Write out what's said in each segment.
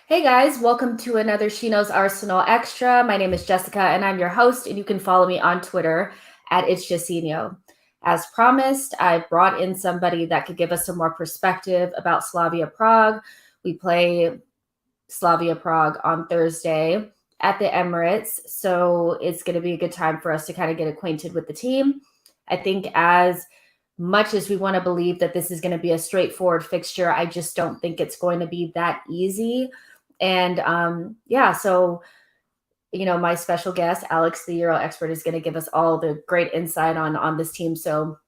Hey guys, welcome to another She Knows Arsenal Extra. My name is Jessica and I'm your host, and you can follow me on Twitter at It's Jacinho. As promised, I brought in somebody that could give us some more perspective about Slavia Prague. We play Slavia Prague on Thursday at the Emirates, so it's going to be a good time for us to kind of get acquainted with the team. I think as much as we want to believe that this is going to be a straightforward fixture, I just don't think it's going to be that easy. And so my special guest, Alex, the Euro expert, is going to give us all the great insight on this team, so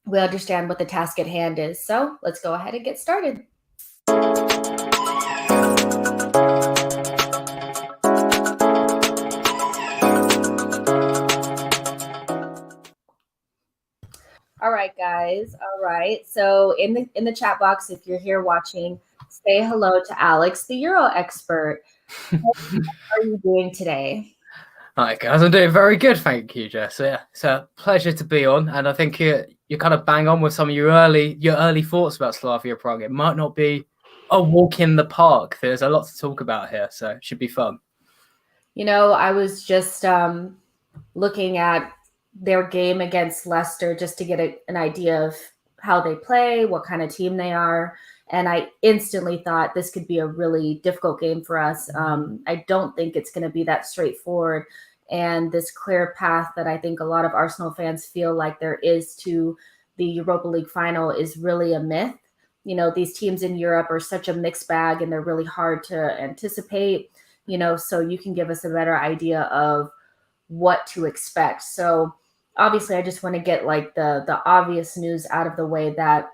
we understand what the task at hand is. So let's go ahead and get started. All right, guys. All right. So in the chat box, if you're here watching, say hello to Alex, the Euro expert. How are you doing today? Hi guys, I'm doing very good, thank you, Jess. Yeah, it's a pleasure to be on, and I think you're kind of bang on with some of your early thoughts about Slavia Prague. It might not be a walk in the park. There's a lot to talk about here, so it should be fun. I was just looking at their game against Leicester just to get an idea of how they play, what kind of team they are. And I instantly thought this could be a really difficult game for us. I don't think it's going to be that straightforward. And this clear path that I think a lot of Arsenal fans feel like there is to the Europa League final is really a myth. These teams in Europe are such a mixed bag and they're really hard to anticipate, so you can give us a better idea of what to expect. So obviously I just want to get like the obvious news out of the way that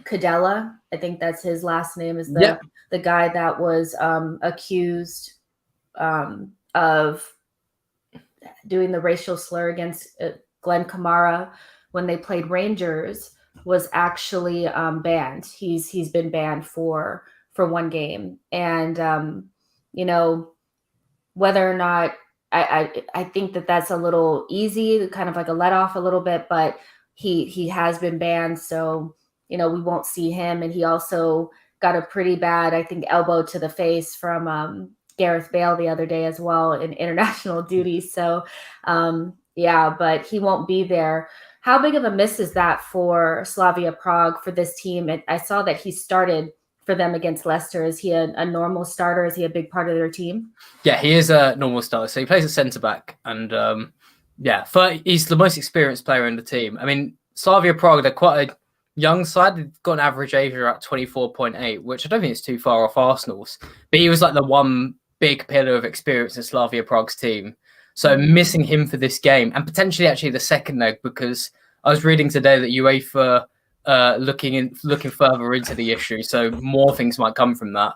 Cadella, I think that's his last name, is the guy that was accused of doing the racial slur against Glenn Kamara when they played Rangers, was actually banned. He's been banned for one game. And whether or not I think that's a little easy, kind of like a let off a little bit, but he has been banned, so we won't see him. And he also got a pretty bad, I think, elbow to the face from Gareth Bale the other day as well in international duty. So but he won't be there. How big of a miss is that for Slavia Prague, for this team? And I saw that he started for them against Leicester. Is he a normal starter? Is he a big part of their team? Yeah, he is a normal starter. So he plays at centre-back. And he's the most experienced player in the team. I mean, Slavia Prague, they're quite a young side. They've got an average age of about 24.8, which I don't think is too far off Arsenal's. But he was like the one big pillar of experience in Slavia Prague's team. So missing him for this game, and potentially actually the second leg, because I was reading today that UEFA looking further into the issue, so more things might come from that.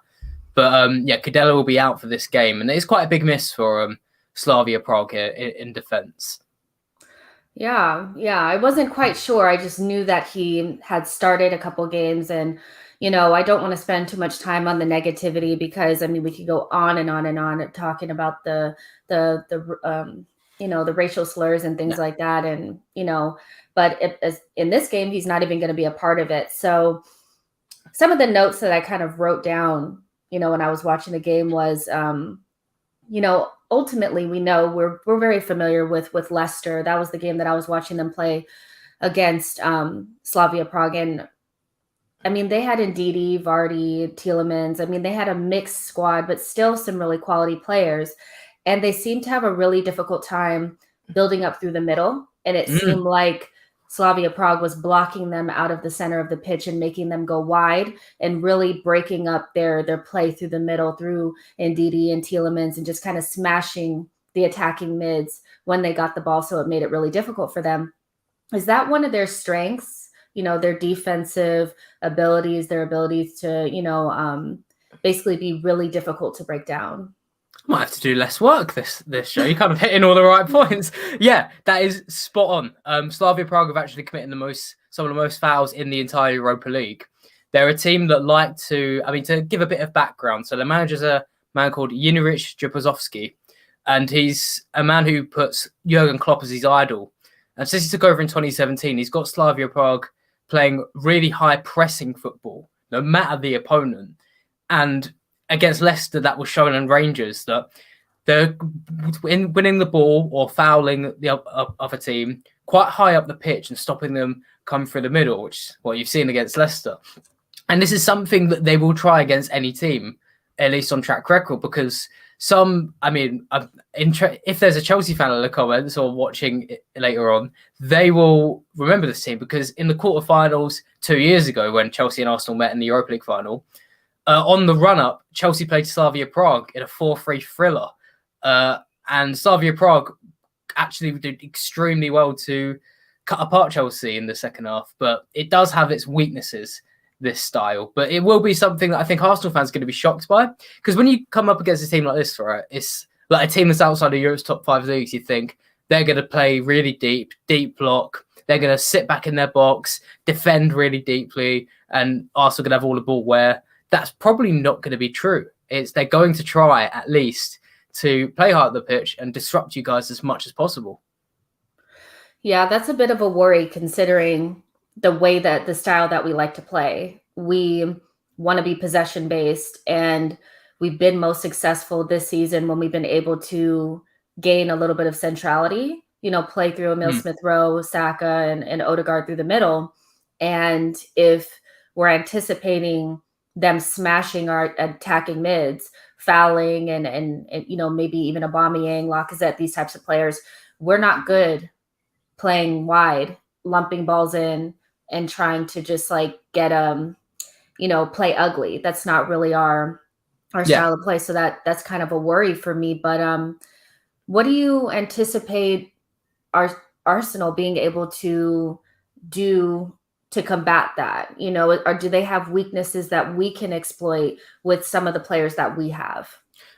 But Cadella will be out for this game, and it's quite a big miss for Slavia Prague in defence. Yeah, I wasn't quite sure. I just knew that he had started a couple games, and I don't want to spend too much time on the negativity, because I mean we could go on and on and on talking about the racial slurs and things like that, and but in this game he's not even going to be a part of it. So some of the notes that I kind of wrote down, when I was watching the game was, ultimately we know we're very familiar with Leicester. That was the game that I was watching them play against Slavia Prague, and I mean they had Ndidi, Vardy, Tielemans. I mean they had a mixed squad, but still some really quality players, and they seemed to have a really difficult time building up through the middle, and it seemed like Slavia Prague was blocking them out of the center of the pitch and making them go wide, and really breaking up their play through the middle through Ndidi and Tielemans, and just kind of smashing the attacking mids when they got the ball. So it made it really difficult for them. Is that one of their strengths? Their defensive abilities, their abilities to, basically be really difficult to break down. Might have to do less work this show. You're kind of hitting all the right points. Yeah, that is spot on. Slavia Prague have actually committed some of the most fouls in the entire Europa League. They're a team that like to give a bit of background. So the manager's a man called Jinovic Jupozovsky, and he's a man who puts Jurgen Klopp as his idol. And since he took over in 2017, he's got Slavia Prague playing really high pressing football, no matter the opponent. And against Leicester, that was shown on Rangers, that they're winning the ball or fouling the other team quite high up the pitch and stopping them come through the middle, which is what you've seen against Leicester. And this is something that they will try against any team, at least on track record, because if there's a Chelsea fan in the comments or watching it later on, they will remember this team, because in the quarterfinals 2 years ago, when Chelsea and Arsenal met in the Europa League final, on the run-up, Chelsea played Slavia Prague in a 4-3 thriller. And Slavia Prague actually did extremely well to cut apart Chelsea in the second half, but it does have its weaknesses, this style. But it will be something that I think Arsenal fans are going to be shocked by, because when you come up against a team like this, right, it's like a team that's outside of Europe's top 5 leagues. You think they're going to play really deep block. They're going to sit back in their box, defend really deeply, and Arsenal going to have all the ball, where that's probably not going to be true. They're going to try at least to play hard at the pitch and disrupt you guys as much as possible. Yeah, that's a bit of a worry, considering the way that the style that we like to play. We want to be possession based, and we've been most successful this season when we've been able to gain a little bit of centrality, play through Emil Smith-Rowe, Saka, and Odegaard through the middle. And if we're anticipating them smashing our attacking mids, fouling, and maybe even Aubameyang, Lacazette, these types of players, we're not good playing wide, lumping balls in and trying to just like get play ugly. That's not really our style of play. So that's kind of a worry for me. But what do you anticipate our Arsenal being able to do to combat that? Or do they have weaknesses that we can exploit with some of the players that we have?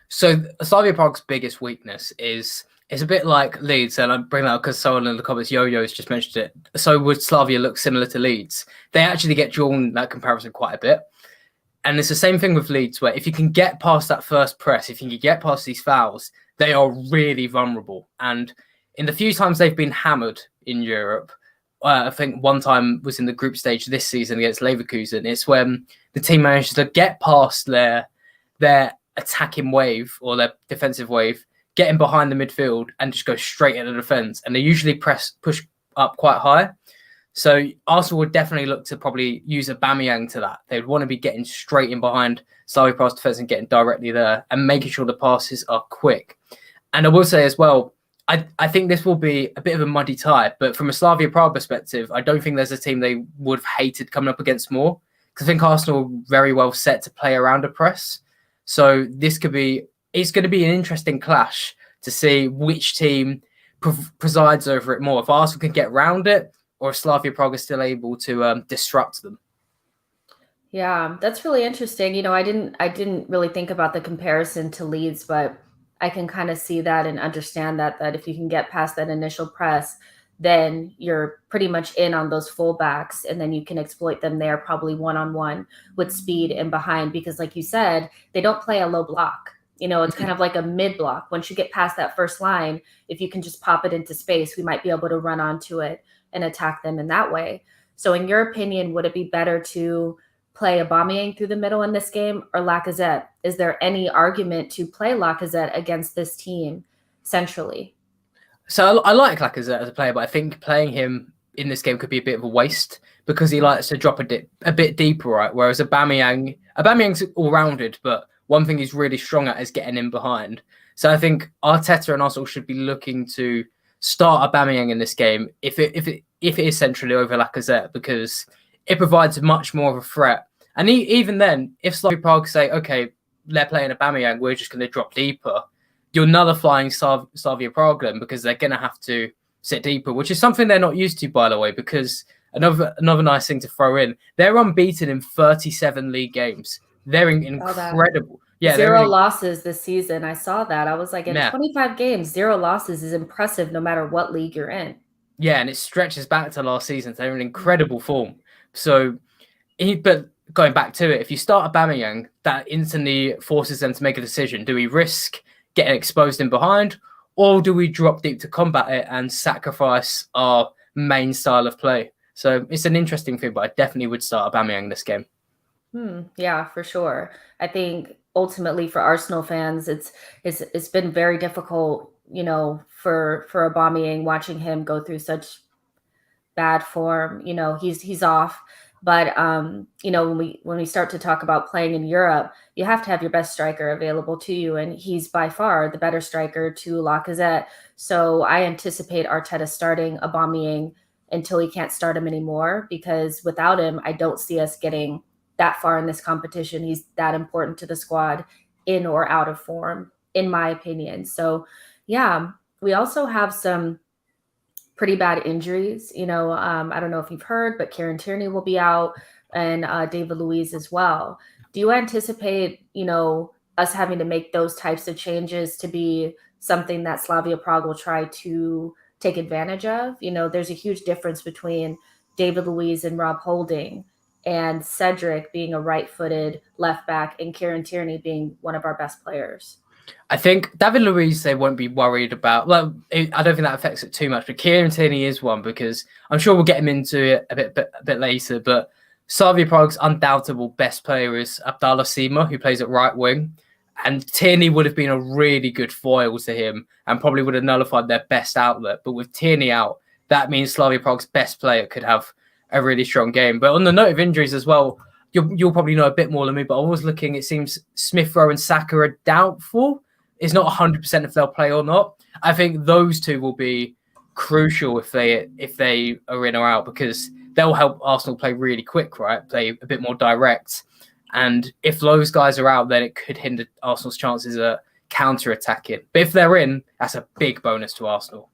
So Slavia Prague's biggest weakness is it's a bit like Leeds, and I bring that up because someone in the comments, Yo-Yo's just mentioned it. So would Slavia look similar to Leeds? They actually get drawn that comparison quite a bit. And it's the same thing with Leeds, where if you can get past that first press, if you can get past these fouls, they are really vulnerable. And in the few times they've been hammered in Europe, I think one time was in the group stage this season against Leverkusen. It's when the team managed to get past their attacking wave or their defensive wave, get in behind the midfield and just go straight at the defence. And they usually push up quite high. So Arsenal would definitely look to probably use Aubameyang to that. They would want to be getting straight in behind Slavia Prague's defence and getting directly there and making sure the passes are quick. And I will say as well, I think this will be a bit of a muddy tie, but from a Slavia Prague perspective, I don't think there's a team they would have hated coming up against more, because I think Arsenal are very well set to play around a press. So it's going to be an interesting clash to see which team presides over it more. If Arsenal can get around it, or if Slavia Prague is still able to disrupt them. Yeah, that's really interesting. I didn't really think about the comparison to Leeds, but I can kind of see that and understand that if you can get past that initial press, then you're pretty much in on those fullbacks, and then you can exploit them there probably one-on-one with speed and behind, because like you said, they don't play a low block. It's kind of like a mid block. Once you get past that first line, if you can just pop it into space, we might be able to run onto it and attack them in that way. So in your opinion, would it be better to play Aubameyang through the middle in this game or Lacazette? Is there any argument to play Lacazette against this team centrally? So I like Lacazette as a player, but I think playing him in this game could be a bit of a waste, because he likes to drop a bit deeper, right? Whereas Aubameyang's all-rounded, but one thing he's really strong at is getting in behind. So I think Arteta and Arsenal should be looking to start Aubameyang in this game if it is centrally over Lacazette, because it provides much more of a threat. And even then, if Slavia Prague say, okay, they're playing Aubameyang, we're just going to drop deeper, you're nullifying Slavia Prague then, because they're going to have to sit deeper, which is something they're not used to, by the way, because another nice thing to throw in, they're unbeaten in 37 league games. They're incredible. Yeah, 0 losses this season. I saw that. I was like, in 25 games, 0 losses is impressive no matter what league you're in. Yeah, and it stretches back to last season. So they're in incredible form. So, but going back to it, if you start Aubameyang, that instantly forces them to make a decision. Do we risk getting exposed in behind, or do we drop deep to combat it and sacrifice our main style of play? So it's an interesting thing, but I definitely would start Aubameyang this game. Yeah, for sure. I think ultimately for Arsenal fans, it's been very difficult, for Aubameyang, watching him go through such bad form. He's off. But when we start to talk about playing in Europe, you have to have your best striker available to you, and he's by far the better striker to Lacazette. So I anticipate Arteta starting Aubameyang until he can't start him anymore, because without him, I don't see us getting that far in this competition. He's that important to the squad, in or out of form, in my opinion. So yeah, we also have some pretty bad injuries. I don't know if you've heard, but Kieran Tierney will be out, and David Luiz as well. Do you anticipate, us having to make those types of changes to be something that Slavia Prague will try to take advantage of? There's a huge difference between David Luiz and Rob Holding, and Cedric being a right-footed left back, and Kieran Tierney being one of our best players. I think David Luiz, they won't be worried about. Well, I don't think that affects it too much. But Kieran Tierney is one, because I'm sure we'll get him into it a bit later. But Slavia Prague's undoubtable best player is Abdallah Sima, who plays at right wing. And Tierney would have been a really good foil to him, and probably would have nullified their best outlet. But with Tierney out, that means Slavia Prague's best player could have a really strong game. But on the note of injuries as well, you'll probably know a bit more than me, but I was looking, it seems Smith Rowe and Saka are doubtful. It's not 100% if they'll play or not. I think those two will be crucial if they are in or out, because they'll help Arsenal play really quick, right? Play a bit more direct. And if those guys are out, then it could hinder Arsenal's chances at counter-attacking. But if they're in, that's a big bonus to Arsenal.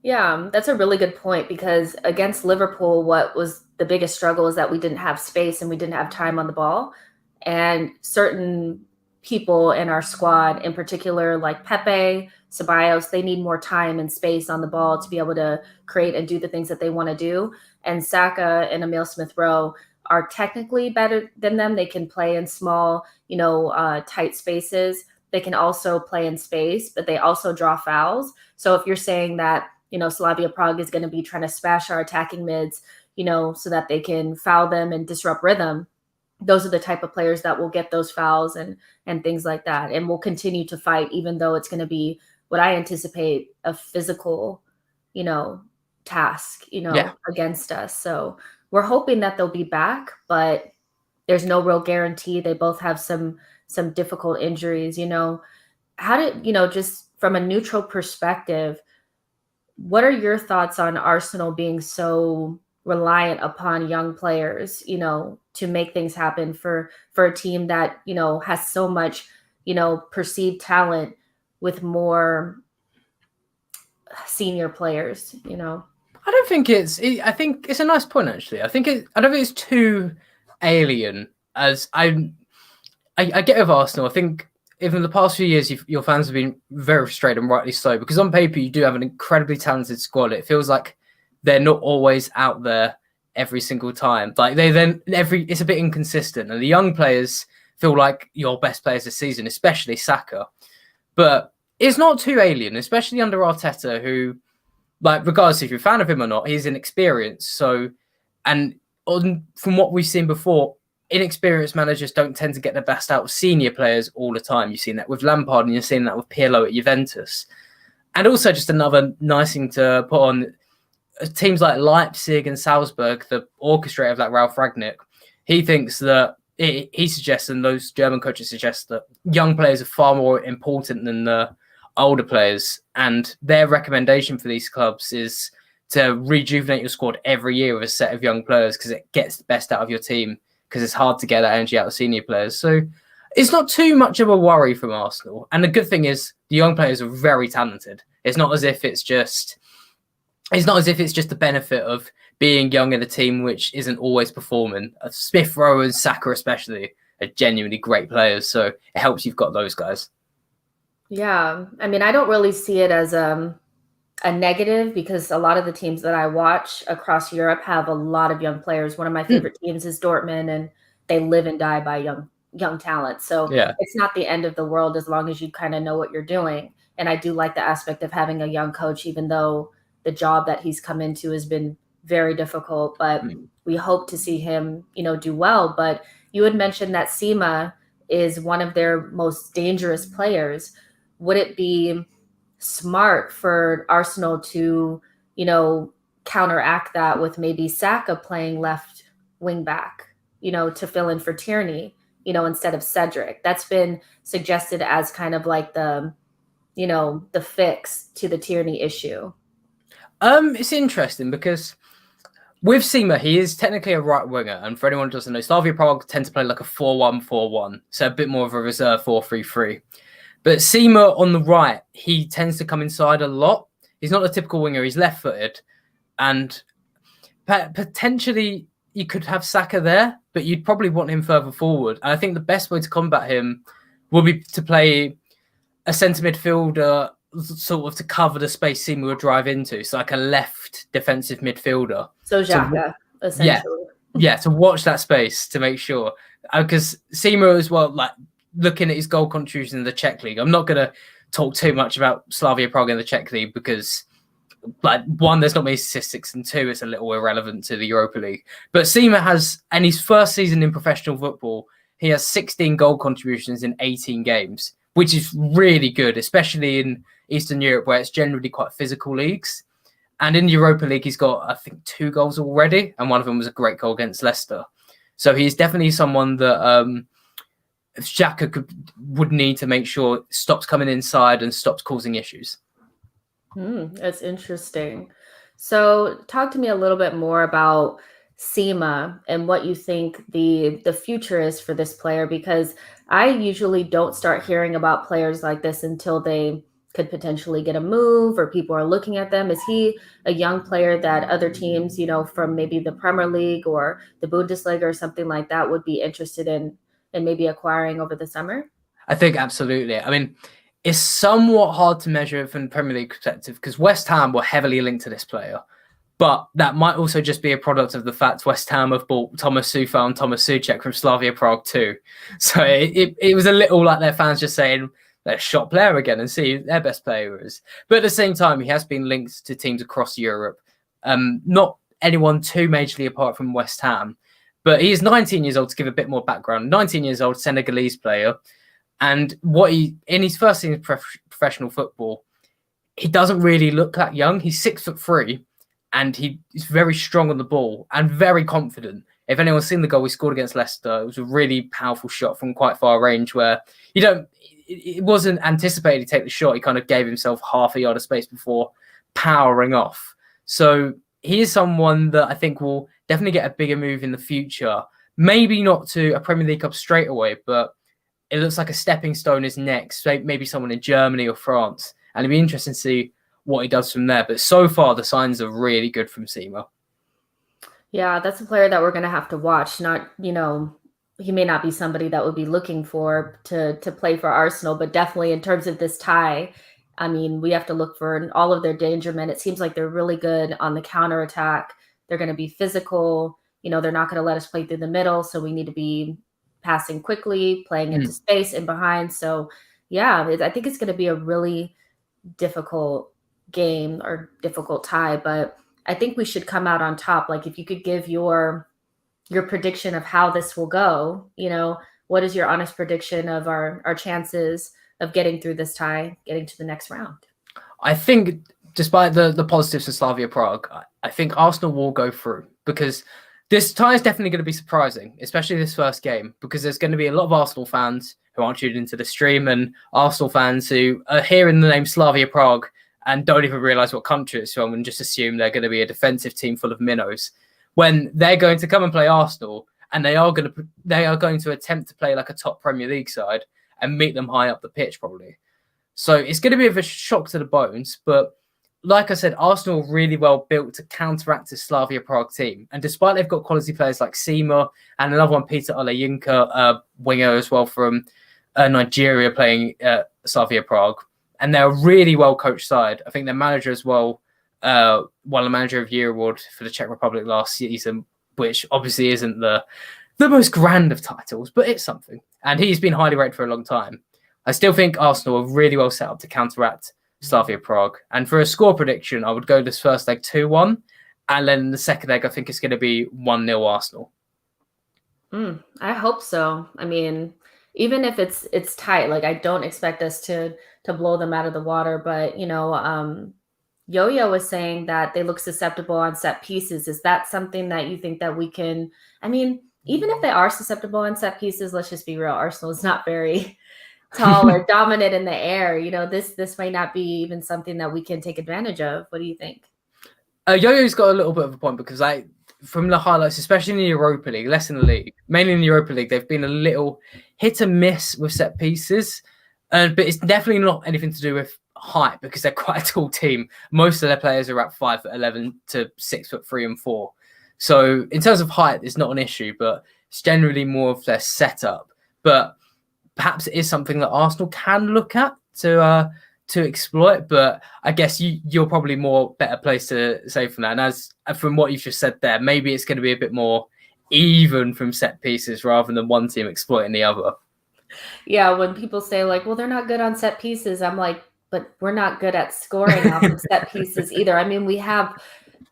Yeah, that's a really good point, because against Liverpool, what was the biggest struggle is that we didn't have space and we didn't have time on the ball. And certain people in our squad, in particular, like Pepe, Ceballos, they need more time and space on the ball to be able to create and do the things that they want to do. And Saka and Emile Smith-Rowe are technically better than them. They can play in small, tight spaces. They can also play in space, but they also draw fouls. So if you're saying that, Slavia Prague is going to be trying to smash our attacking mids, so that they can foul them and disrupt rhythm, those are the type of players that will get those fouls and things like that. And will continue to fight, even though it's going to be what I anticipate a physical, task, against us. So we're hoping that they'll be back, but there's no real guarantee. They both have some difficult injuries. How did, just from a neutral perspective, what are your thoughts on Arsenal being so reliant upon young players, to make things happen for a team that, has so much, perceived talent with more senior players, I don't think I think it's a nice point, actually. I don't think it's too alien, as I get with Arsenal. I think even the past few years, your fans have been very frustrated, and rightly so, because on paper you do have an incredibly talented squad. It feels like they're not always out there every single time. Like it's a bit inconsistent, and the young players feel like your best players this season, especially Saka. But it's not too alien, especially under Arteta, who, like, regardless if you're a fan of him or not, he's inexperienced. So, and from what we've seen before, inexperienced managers don't tend to get the best out of senior players all the time. You've seen that with Lampard, and you're seeing that with Pirlo at Juventus. And also, just another nice thing to put on, teams like Leipzig and Salzburg, the orchestrator of that, Ralf Rangnick, he thinks that he suggests, and those German coaches suggest, that young players are far more important than the older players. And their recommendation for these clubs is to rejuvenate your squad every year with a set of young players, because it gets the best out of your team, because it's hard to get that energy out of senior players. So it's not too much of a worry from Arsenal. And the good thing is the young players are very talented. It's not as if it's just the benefit of being young in a team which isn't always performing. Smith Rowe and Saka especially are genuinely great players. So it helps you've got those guys. Yeah. I mean, I don't really see it as a negative, because a lot of the teams that I watch across Europe have a lot of young players. One of my favorite teams is Dortmund, and they live and die by young talent. So yeah, it's not the end of the world as long as you kind of know what you're doing. And I do like the aspect of having a young coach, even though the job that he's come into has been very difficult. But we hope to see him, do well. But you had mentioned that Sima is one of their most dangerous players. Would it be smart for Arsenal to, counteract that with maybe Saka playing left wing back, to fill in for Tierney, instead of Cedric? That's been suggested as kind of like the fix to the Tierney issue. It's interesting because with Sima, he is technically a right winger, and for anyone who doesn't know, Slavia Prague tend to play like a 4-1-4-1, so a bit more of a reserve 4-3-3. But Sima on the right, he tends to come inside a lot. He's not a typical winger, he's left-footed, and potentially you could have Saka there, but you'd probably want him further forward. And I think the best way to combat him would be to play a centre midfielder sort of to cover the space Sima would drive into. So like a left defensive midfielder. So Xhaka, essentially. Yeah, to watch that space to make sure. Because Sima as well, like looking at his goal contribution in the Czech League, I'm not going to talk too much about Slavia Prague in the Czech League because like one, there's not many statistics, and two, it's a little irrelevant to the Europa League. But Sima has, and his first season in professional football, he has 16 goal contributions in 18 games, which is really good, especially in Eastern Europe, where it's generally quite physical leagues. And in the Europa League, he's got, I think, 2 goals already, and one of them was a great goal against Leicester. So he's definitely someone that Xhaka would need to make sure stops coming inside and stops causing issues. That's interesting. So talk to me a little bit more about Sima and what you think the future is for this player, because I usually don't start hearing about players like this until they could potentially get a move or people are looking at them. Is he a young player that other teams, from maybe the Premier League or the Bundesliga or something like that would be interested in maybe acquiring over the summer? I think absolutely. I mean, it's somewhat hard to measure from the Premier League perspective because West Ham were heavily linked to this player. But that might also just be a product of the fact West Ham have bought Thomas Tuchel and Thomas Souček from Slavia Prague too. So it was a little like their fans just saying, let's shop player again and see who their best player is. But at the same time, he has been linked to teams across Europe. Not anyone too majorly apart from West Ham. But he is 19 years old, to give a bit more background. 19 years old, Senegalese player. And in his first season of professional football, he doesn't really look that young. He's 6'3", and he's very strong on the ball and very confident. If anyone's seen the goal he scored against Leicester, it was a really powerful shot from quite far range where it wasn't anticipated to take the shot. He kind of gave himself half a yard of space before powering off. So he is someone that I think will definitely get a bigger move in the future. Maybe not to a Premier League club straight away, but it looks like a stepping stone is next. Maybe someone in Germany or France. And it'd be interesting to see what he does from there. But so far, the signs are really good from Sima. Yeah, that's a player that we're going to have to watch. Not, he may not be somebody that would be looking for to play for Arsenal, but definitely in terms of this tie, I mean, we have to look for all of their danger men. It seems like they're really good on the counterattack. They're going to be physical. They're not going to let us play through the middle. So we need to be passing quickly, playing into space and behind. So yeah, I think it's going to be a really difficult game or difficult tie, but I think we should come out on top. Like if you could give your prediction of how this will go, what is your honest prediction of our chances of getting through this tie, getting to the next round? I think despite the positives of Slavia Prague, I think Arsenal will go through because this tie is definitely going to be surprising, especially this first game, because there's going to be a lot of Arsenal fans who aren't tuned into the stream and Arsenal fans who are hearing the name Slavia Prague and don't even realise what country it's from and just assume they're going to be a defensive team full of minnows when they're going to come and play Arsenal and they are going to attempt to play like a top Premier League side and meet them high up the pitch probably. So it's going to be a shock to the bones, but like I said, Arsenal are really well built to counteract the Slavia Prague team. And despite they've got quality players like Sima and another one, Peter Olejinka, winger as well from Nigeria playing Slavia Prague, and they're a really well-coached side. I think their manager as well won a Manager of the Year award for the Czech Republic last season, which obviously isn't the most grand of titles, but it's something. And he's been highly rated for a long time. I still think Arsenal are really well set up to counteract Slavia Prague. And for a score prediction, I would go this first leg 2-1. And then the second leg, I think it's going to be 1-0 Arsenal. I hope so. I mean, even if it's tight, like I don't expect us to blow them out of the water. But Yo-Yo was saying that they look susceptible on set pieces. Is that something that you think that we can? I mean, even if they are susceptible on set pieces, let's just be real. Arsenal is not very tall or dominant in the air. This might not be even something that we can take advantage of. What do you think? Yo-Yo's got a little bit of a point because from the highlights, especially in the Europa League, less in the league, mainly in the Europa League, they've been a little hit and miss with set pieces. But it's definitely not anything to do with height because they're quite a tall team. Most of their players are at 5'11" to 6'3" and 4. So in terms of height, it's not an issue, but it's generally more of their setup. But perhaps it is something that Arsenal can look at to exploit. But I guess you're probably more better placed to say from that. And from what you've just said there, maybe it's going to be a bit more even from set pieces rather than one team exploiting the other. Yeah, when people say like, well, they're not good on set pieces, I'm like, but we're not good at scoring off of set pieces either. I mean, we have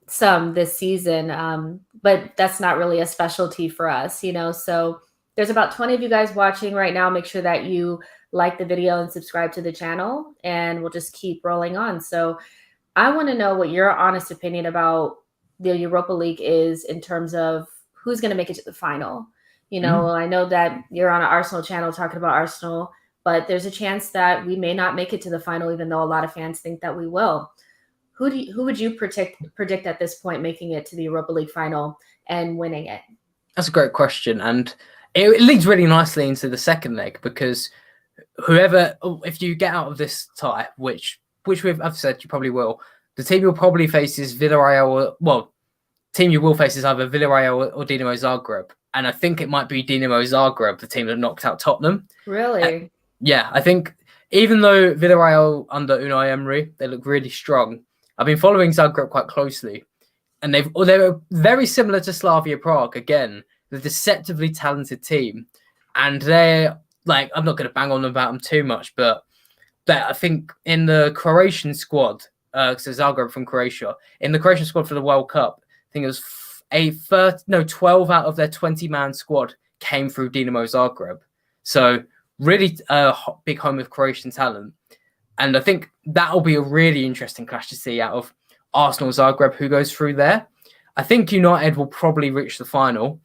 some this season, but that's not really a specialty for us, So there's about 20 of you guys watching right now. Make sure that you like the video and subscribe to the channel, and we'll just keep rolling on. So I want to know what your honest opinion about the Europa League is in terms of who's going to make it to the final. I know that you're on an Arsenal channel talking about Arsenal, but there's a chance that we may not make it to the final, even though a lot of fans think that we will. Who would you predict at this point making it to the Europa League final and winning it? That's a great question, and it leads really nicely into the second leg because if you get out of this tie, which I've said you probably will, the team you'll probably face is Villarreal. Team you will face is either Villarreal or Dinamo Zagreb. And I think it might be Dinamo Zagreb, the team that knocked out Tottenham. Really? Yeah, I think even though Villarreal under Unai Emery, they look really strong. I've been following Zagreb quite closely. And they're very similar to Slavia Prague. Again, they're a deceptively talented team. And they're I'm not going to bang on about them too much, but I think in the Croatian squad, so Zagreb from Croatia, in the Croatian squad for the World Cup, I think it was 12 out of their 20-man squad came through Dinamo Zagreb. So really big home of Croatian talent. And I think that'll be a really interesting clash to see out of Arsenal Zagreb, who goes through there. I think United will probably reach the final.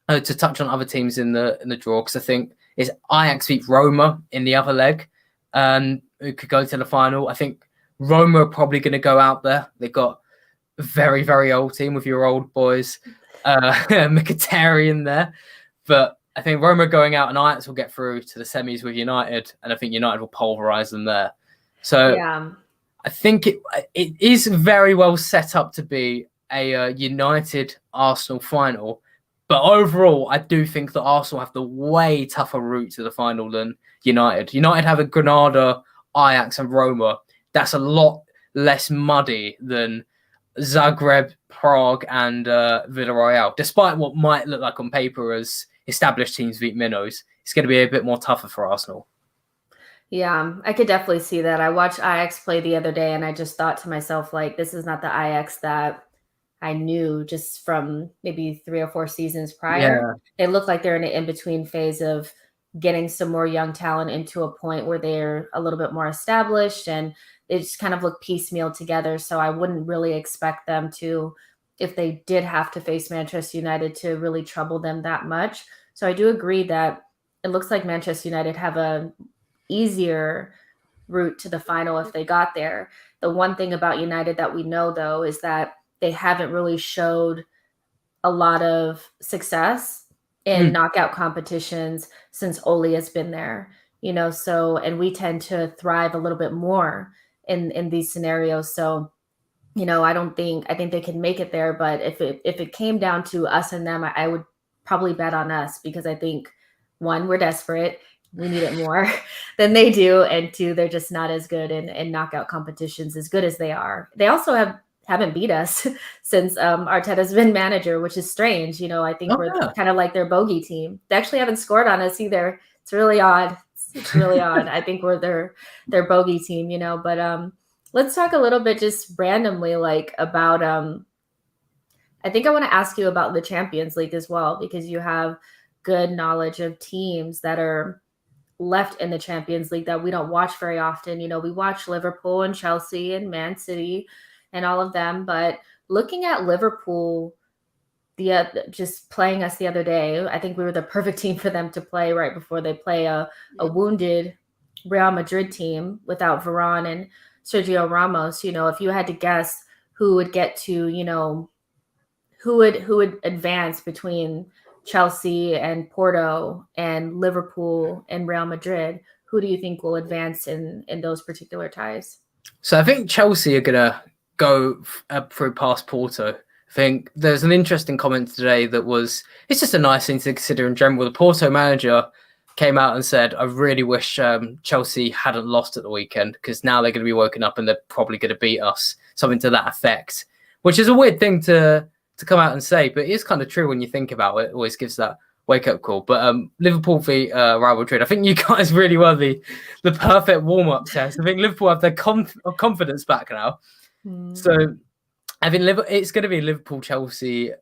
To touch on other teams in the draw, because I think it's Ajax beat Roma in the other leg, who could go to the final. I think Roma are probably going to go out there. They've got a very, very old team with your old boys, Mkhitaryan there. But I think Roma going out and Ajax will get through to the semis with United, and I think United will pulverise them there. So yeah. I think it is very well set up to be a United Arsenal final. But overall, I do think that Arsenal have the way tougher route to the final than United. United have a Granada, Ajax, and Roma. That's a lot less muddy than Zagreb, Prague, and Villarreal. Despite what might look like on paper as established teams beat minnows, it's going to be a bit more tougher for Arsenal. Yeah, I could definitely see that. I watched Ajax play the other day, and I just thought to myself, this is not the Ajax that I knew just from maybe 3 or 4 seasons prior. Yeah. They look like they're in an in-between phase of getting some more young talent into a point where they're a little bit more established, and they just kind of look piecemeal together. So I wouldn't really expect them to, if they did have to face Manchester United, to really trouble them that much. So I do agree that it looks like Manchester United have a easier route to the final if they got there. The one thing about United that we know, though, is that they haven't really showed a lot of success in knockout competitions since Ole has been there, so, and we tend to thrive a little bit more in these scenarios. So, I think they can make it there, but if it came down to us and them, I would probably bet on us, because I think, 1, we're desperate. We need it more than they do. And 2, they're just not as good in knockout competitions as good as they are. They also haven't beat us since Arteta's been manager, which is strange. I think we're kind of like their bogey team. They actually haven't scored on us either. It's really odd. It's really odd. I think we're their bogey team, but let's talk a little bit just randomly about I think I want to ask you about the Champions League as well, because you have good knowledge of teams that are left in the Champions League that we don't watch very often. We watch Liverpool and Chelsea and Man City and all of them, but looking at Liverpool just playing us the other day, I think we were the perfect team for them to play right before they play a wounded Real Madrid team without Varane and Sergio Ramos. If you had to guess who would get to, who would advance between Chelsea and Porto and Liverpool and Real Madrid, who do you think will advance in those particular ties? So I think Chelsea are going to go through past Porto. I think there's an interesting comment today it's just a nice thing to consider in general. The Porto manager came out and said, I really wish Chelsea hadn't lost at the weekend, because now they're going to be woken up and they're probably going to beat us, something to that effect, which is a weird thing to come out and say, but it is kind of true when you think about it. It always gives that wake-up call. But Liverpool v Real Madrid, I think you guys really were the perfect warm-up test. I think Liverpool have their confidence back now. So I think it's going to be Liverpool-Chelsea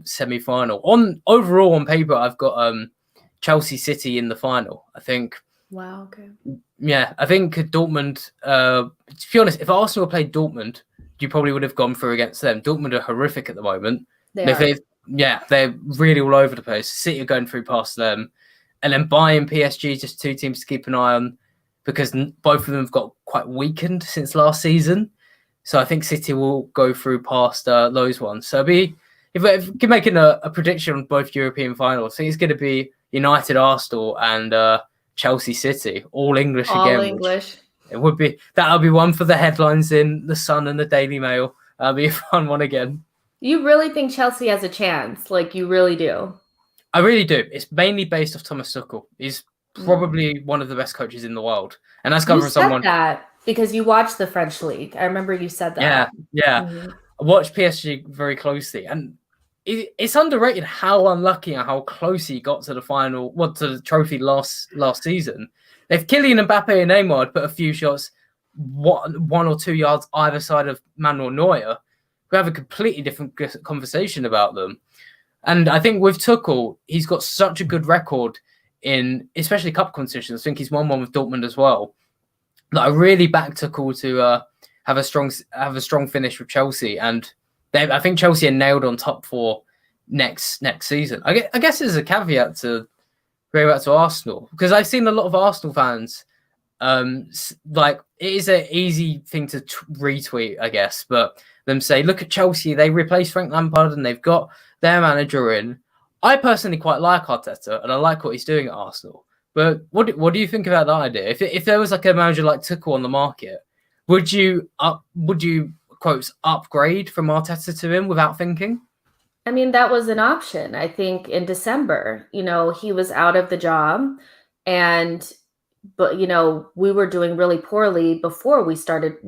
semi-final. Overall, on paper, I've got Chelsea City in the final, I think. Wow, okay. Yeah, I think Dortmund, to be honest, if Arsenal played Dortmund, you probably would have gone through against them. Dortmund are horrific at the moment. They're really all over the place. City are going through past them. And then Bayern, PSG, just two teams to keep an eye on, because both of them have got quite weakened since last season. So I think City will go through past those ones. So if you're making a prediction on both European finals, I think it's going to be United, Arsenal, and Chelsea City, all English again. All English. That'll be one for the headlines in the Sun and the Daily Mail. That'll be a fun one again. You really think Chelsea has a chance? Like, you really do? I really do. It's mainly based off Thomas Tuchel. He's probably one of the best coaches in the world, and that's coming from someone that because you watch the French league. I remember you said that. Yeah. Mm-hmm. I watched PSG very closely, and it's underrated how unlucky and how close he got to the final, to the trophy last season. If Kylian Mbappe and Neymar had put a few shots 1 or 2 yards either side of Manuel Neuer, we have a completely different conversation about them. And I think with Tuchel, he's got such a good record in especially cup competitions. I think he's won one with Dortmund as well. That I really back Tuchel to have a strong finish with Chelsea, and I think Chelsea are nailed on top 4 next season. I guess there's a caveat to going back to Arsenal, because I've seen a lot of Arsenal fans. It is an easy thing to retweet, I guess, but them say, look at Chelsea, they replaced Frank Lampard and they've got their manager in. I personally quite like Arteta, and I like what he's doing at Arsenal. But what do you think about that idea? If there was like a manager like Tuchel on the market, would you quotes upgrade from Arteta to him without thinking? I mean, that was an option. I think in December, he was out of the job, but we were doing really poorly before we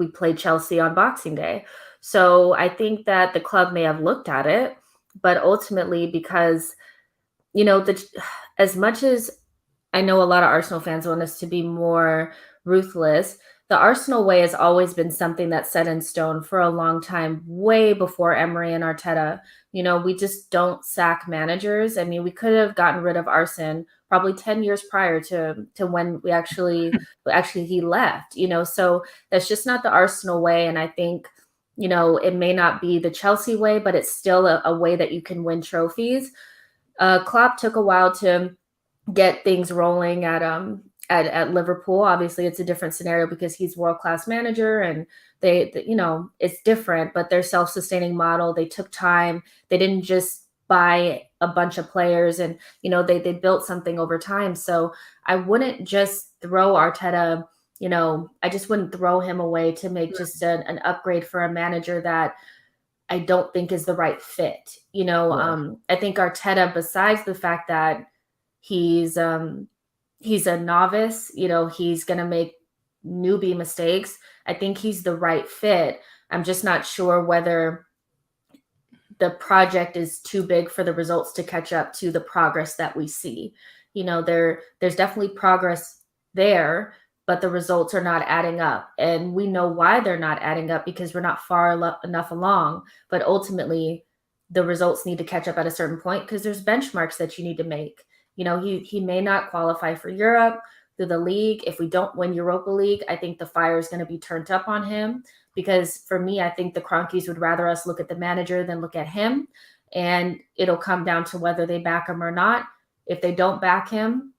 played Chelsea on Boxing Day. So I think that the club may have looked at it, but ultimately, because, as much as I know a lot of Arsenal fans want us to be more ruthless, the Arsenal way has always been something that's set in stone for a long time, way before Emery and Arteta. We just don't sack managers. I mean, we could have gotten rid of Arsene probably 10 years prior to when we actually he left, so that's just not the Arsenal way. And I think, it may not be the Chelsea way, but it's still a way that you can win trophies. Klopp took a while to get things rolling at Liverpool. Obviously, it's a different scenario because he's world-class manager, and they it's different, but their self-sustaining model, they took time. They didn't just buy a bunch of players, and they built something over time. So I wouldn't just throw Arteta, I just wouldn't throw him away to make just an upgrade for a manager that I don't think is the right fit. I think Arteta, besides the fact that he's a novice, he's going to make newbie mistakes, I think he's the right fit. I'm just not sure whether the project is too big for the results to catch up to the progress that we see. There's definitely progress there, but the results are not adding up. And we know why they're not adding up, because we're not far enough along. But ultimately, the results need to catch up at a certain point, because there's benchmarks that you need to make. You know, he may not qualify for Europe through the league. If we don't win Europa League, I think the fire is going to be turned up on him, because for me, I think the Kroenkes would rather us look at the manager than look at him. And it'll come down to whether they back him or not. If they don't back him,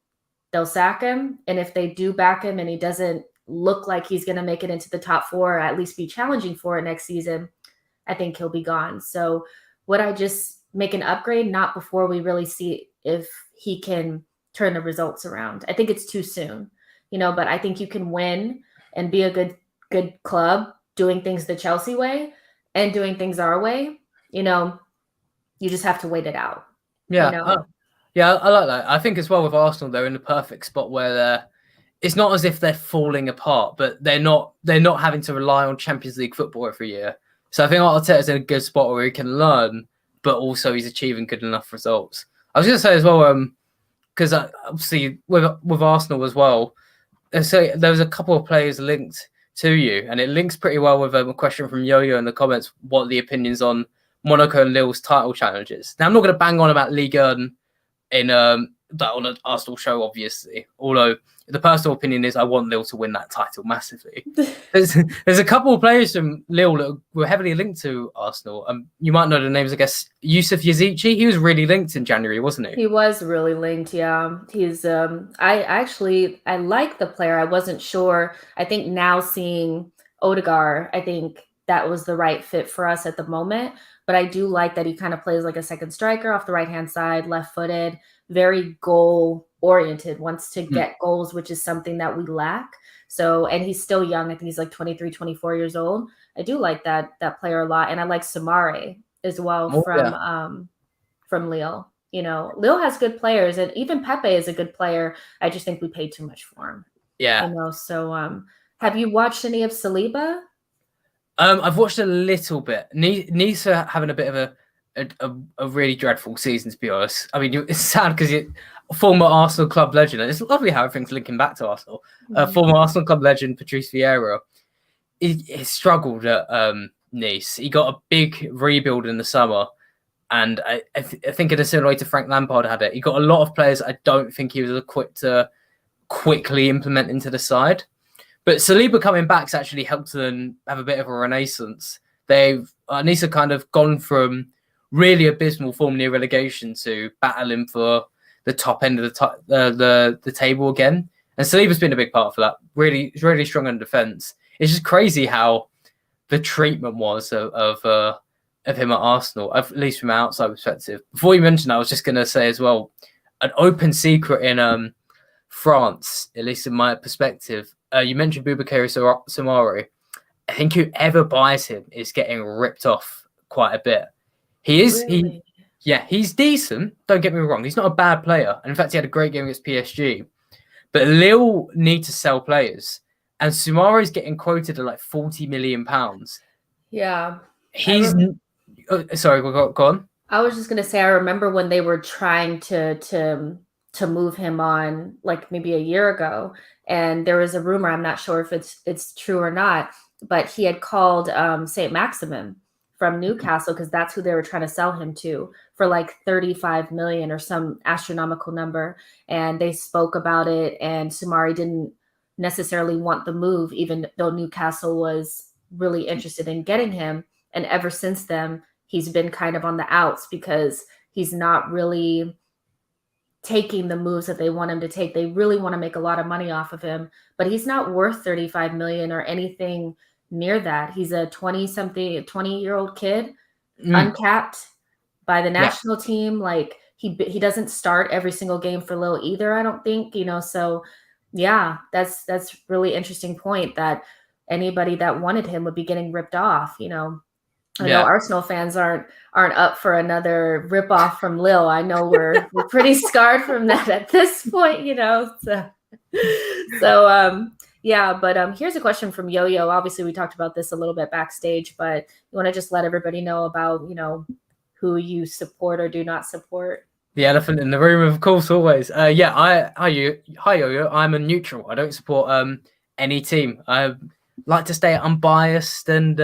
they'll sack him. And if they do back him and he doesn't look like he's going to make it into the top 4, or at least be challenging for it next season, I think he'll be gone. So would I just make an upgrade? Not before we really see if he can turn the results around. I think it's too soon, you know, but I think you can win and be a good club doing things the Chelsea way and doing things our way. You know, you just have to wait it out. Yeah. You know? Yeah, I like that. I think as well with Arsenal, they're in the perfect spot where it's not as if they're falling apart, but they're not having to rely on Champions League football every year. So I think Arteta's in a good spot where he can learn, but also he's achieving good enough results. I was going to say as well, because obviously with Arsenal as well, so there was a couple of players linked to you, and it links pretty well with a question from Yo-Yo in the comments. What are the opinions on Monaco and Lille's title challenges? Now I'm not going to bang on about Ligue 1 on an Arsenal show, obviously. Although the personal opinion is I want Lille to win that title massively. There's a couple of players from Lille that were heavily linked to Arsenal. You might know the names, I guess. Yusuf Yazici, he was really linked in January, wasn't he? He was really linked, yeah. He's I like the player. I wasn't sure. I think now seeing Odegaard, I think that was the right fit for us at the moment. But I do like that he kind of plays like a second striker off the right-hand side, left-footed, very goal-oriented, wants to get goals, which is something that we lack. So, and he's still young. I think he's like 23, 24 years old. I do like that player a lot. And I like Samare as well from Lille. You know, Lille has good players, and even Pepe is a good player. I just think we paid too much for him. Yeah. You know, so have you watched any of Saliba? I've watched a little bit. Nice are having a bit of a really dreadful season, to be honest. I mean, it's sad because you're a former Arsenal club legend, and it's lovely how everything's linking back to Arsenal. Former Arsenal club legend Patrice Vieira, he struggled at Nice. He got a big rebuild in the summer, and I think in a similar way to Frank Lampard had it. He got a lot of players I don't think he was equipped to quickly implement into the side. But Saliba coming back's actually helped them have a bit of a renaissance. They've Nice have kind of gone from really abysmal form near relegation to battling for the top end of the table again. And Saliba's been a big part for that. Really strong in defence. It's just crazy how the treatment was of him at Arsenal, at least from an outside perspective. Before you mentioned that, I was just going to say as well, an open secret in France, at least in my perspective. You mentioned Boubakary Soumaré. I think whoever buys him is getting ripped off quite a bit. He's decent. Don't get me wrong. He's not a bad player. And in fact, he had a great game against PSG. But Lille need to sell players. And Soumaré is getting quoted at like £40 million. Yeah. Sorry, go on. I was just going to say, I remember when they were trying to move him on, like maybe a year ago. And there was a rumor, I'm not sure if it's true or not, but he had called St. Maximin from Newcastle, because that's who they were trying to sell him to, for like 35 million or some astronomical number. And they spoke about it, and Soumaré didn't necessarily want the move, even though Newcastle was really interested in getting him. And ever since then, he's been kind of on the outs because he's not really taking the moves that they want him to take. They really want to make a lot of money off of him, but he's not worth 35 million or anything near that. He's a 20-year-old kid, uncapped by the national team. Like he doesn't start every single game for Lille either, I don't think, you know. So yeah, that's really interesting point, that anybody that wanted him would be getting ripped off, you know. I know Arsenal fans aren't up for another ripoff from Lille. I know we're pretty scarred from that at this point, you know. So yeah. But here's a question from Yo-Yo. Obviously, we talked about this a little bit backstage, but you want to just let everybody know about, you know, who you support or do not support. The elephant in the room, of course, always. Hi Yo-Yo. I'm a neutral. I don't support any team. I like to stay unbiased and